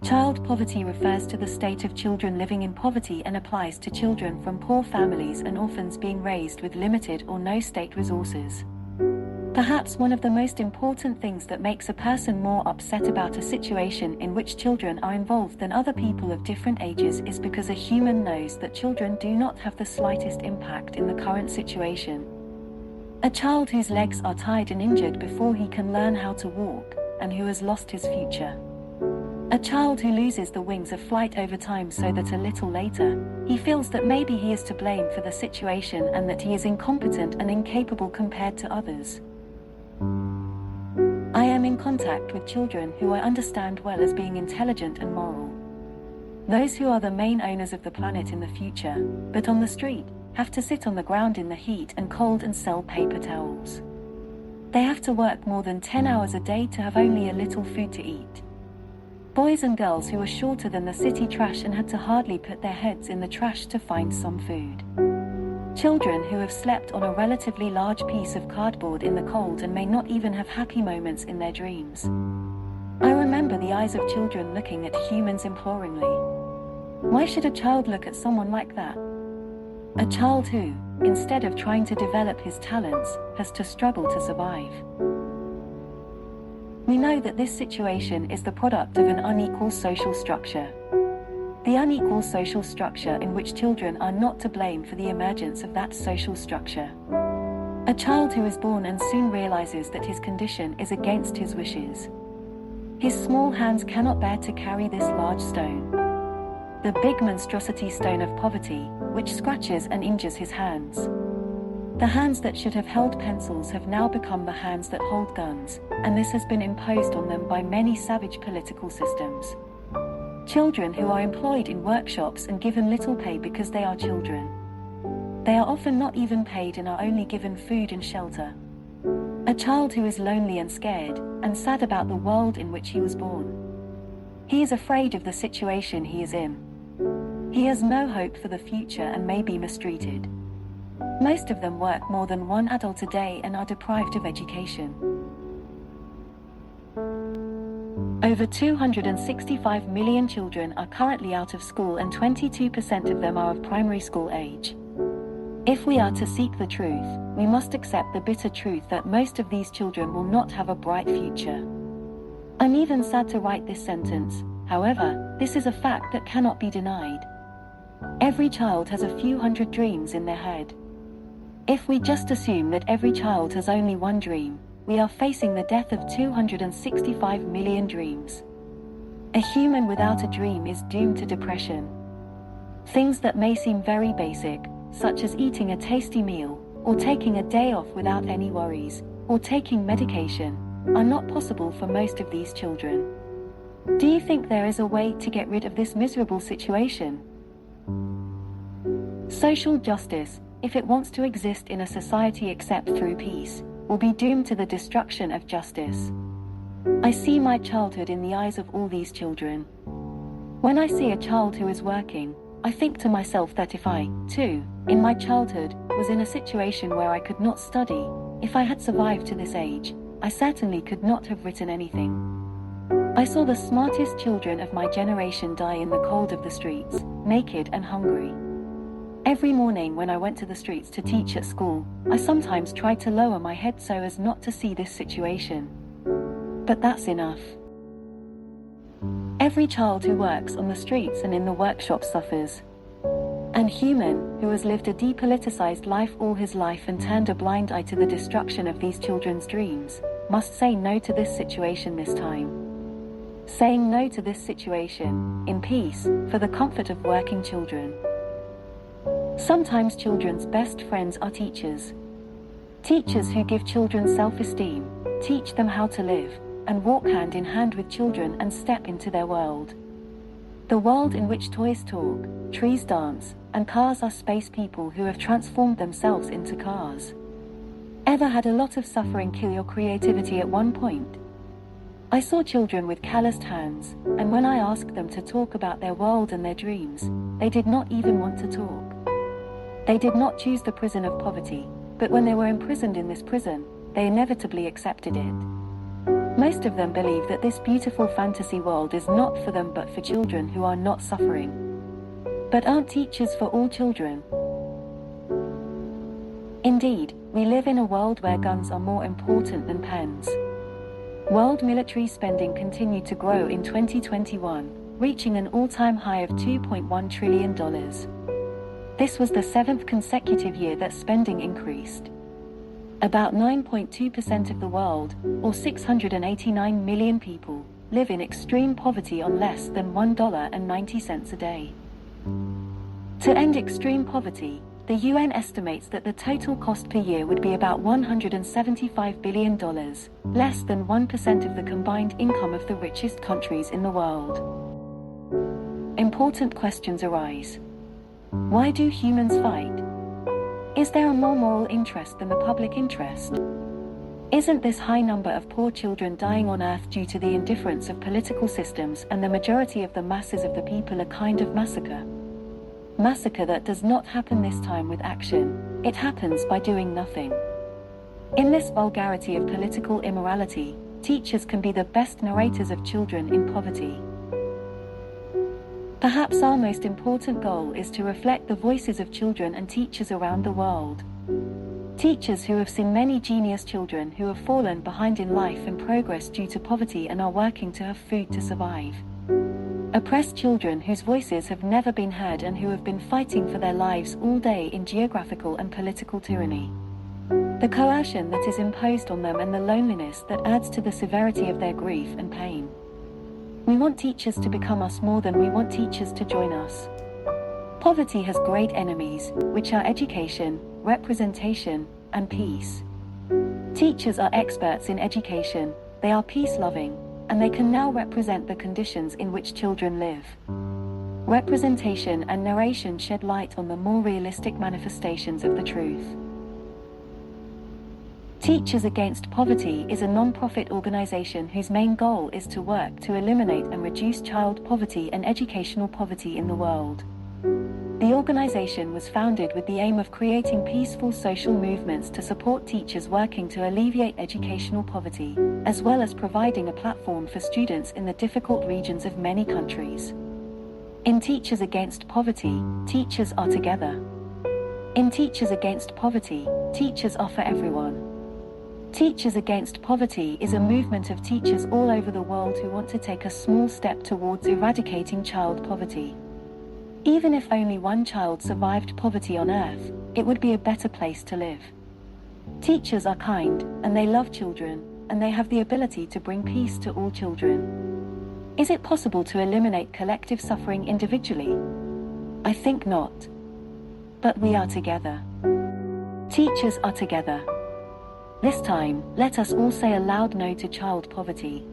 Child poverty refers to the state of children living in poverty and applies to children from poor families and orphans being raised with limited or no state resources. Perhaps one of the most important things that makes a person more upset about a situation in which children are involved than other people of different ages is because a human knows that children do not have the slightest impact in the current situation. A child whose legs are tied and injured before he can learn how to walk, and who has lost his future. A child who loses the wings of flight over time so that a little later, he feels that maybe he is to blame for the situation and that he is incompetent and incapable compared to others. I am in contact with children who I understand well as being intelligent and moral. Those who are the main owners of the planet in the future, but on the street, have to sit on the ground in the heat and cold and sell paper towels. They have to work more than 10 hours a day to have only a little food to eat. Boys and girls who are shorter than the city trash and had to hardly put their heads in the trash to find some food. Children who have slept on a relatively large piece of cardboard in the cold and may not even have happy moments in their dreams. I remember the eyes of children looking at humans imploringly. Why should a child look at someone like that? A child who, instead of trying to develop his talents, has to struggle to survive. We know that this situation is the product of an unequal social structure. The unequal social structure in which children are not to blame for the emergence of that social structure. A child who is born and soon realizes that his condition is against his wishes. His small hands cannot bear to carry this large stone. The big monstrosity stone of poverty, which scratches and injures his hands. The hands that should have held pencils have now become the hands that hold guns, and this has been imposed on them by many savage political systems. Children who are employed in workshops and given little pay because they are children. They are often not even paid and are only given food and shelter. A child who is lonely and scared, and sad about the world in which he was born. He is afraid of the situation he is in. He has no hope for the future and may be mistreated. Most of them work more than one adult a day and are deprived of education. Over 265 million children are currently out of school and 22% of them are of primary school age. If we are to seek the truth, we must accept the bitter truth that most of these children will not have a bright future. I'm even sad to write this sentence, however, this is a fact that cannot be denied. Every child has a few hundred dreams in their head. If we just assume that every child has only one dream, we are facing the death of 265 million dreams. A human without a dream is doomed to depression. Things that may seem very basic, such as eating a tasty meal, or taking a day off without any worries, or taking medication, are not possible for most of these children. Do you think there is a way to get rid of this miserable situation? Social justice, if it wants to exist in a society except through peace, will be doomed to the destruction of justice. I see my childhood in the eyes of all these children. When I see a child who is working, I think to myself that if I, too, in my childhood, was in a situation where I could not study, if I had survived to this age, I certainly could not have written anything. I saw the smartest children of my generation die in the cold of the streets, naked and hungry. Every morning when I went to the streets to teach at school, I sometimes tried to lower my head so as not to see this situation. But that's enough. Every child who works on the streets and in the workshop suffers. An human who has lived a depoliticized life all his life and turned a blind eye to the destruction of these children's dreams, must say no to this situation this time. Saying no to this situation, in peace, for the comfort of working children. Sometimes children's best friends are teachers. Teachers who give children self-esteem, teach them how to live, and walk hand in hand with children and step into their world. The world in which toys talk, trees dance, and cars are space people who have transformed themselves into cars. Ever had a lot of suffering kill your creativity at one point? I saw children with calloused hands, and when I asked them to talk about their world and their dreams, they did not even want to talk. They did not choose the prison of poverty, but when they were imprisoned in this prison, they inevitably accepted it. Most of them believe that this beautiful fantasy world is not for them but for children who are not suffering. But aren't teachers for all children? Indeed, we live in a world where guns are more important than pens. World military spending continued to grow in 2021, reaching an all-time high of $2.1 trillion. This was the 7th consecutive year that spending increased. About 9.2% of the world, or 689 million people, live in extreme poverty on less than $1.90 a day. To end extreme poverty, the UN estimates that the total cost per year would be about $175 billion, less than 1% of the combined income of the richest countries in the world. Important questions arise. Why do humans fight? Is there a more moral interest than the public interest? Isn't this high number of poor children dying on Earth due to the indifference of political systems and the majority of the masses of the people a kind of massacre? Massacre that does not happen this time with action, it happens by doing nothing. In this vulgarity of political immorality, teachers can be the best narrators of children in poverty. Perhaps our most important goal is to reflect the voices of children and teachers around the world. Teachers who have seen many genius children who have fallen behind in life and progress due to poverty and are working to have food to survive. Oppressed children whose voices have never been heard and who have been fighting for their lives all day in geographical and political tyranny. The coercion that is imposed on them and the loneliness that adds to the severity of their grief and pain. We want teachers to become us more than we want teachers to join us. Poverty has great enemies, which are education, representation, and peace. Teachers are experts in education, they are peace-loving, and they can now represent the conditions in which children live. Representation and narration shed light on the more realistic manifestations of the truth. Teachers Against Poverty is a non-profit organization whose main goal is to work to eliminate and reduce child poverty and educational poverty in the world. The organization was founded with the aim of creating peaceful social movements to support teachers working to alleviate educational poverty, as well as providing a platform for students in the difficult regions of many countries. In Teachers Against Poverty, teachers are together. In Teachers Against Poverty, teachers are for everyone. Teachers Against Poverty is a movement of teachers all over the world who want to take a small step towards eradicating child poverty. Even if only one child survived poverty on Earth, it would be a better place to live. Teachers are kind, and they love children, and they have the ability to bring peace to all children. Is it possible to eliminate collective suffering individually? I think not. But we are together. Teachers are together. This time, let us all say a loud no to child poverty.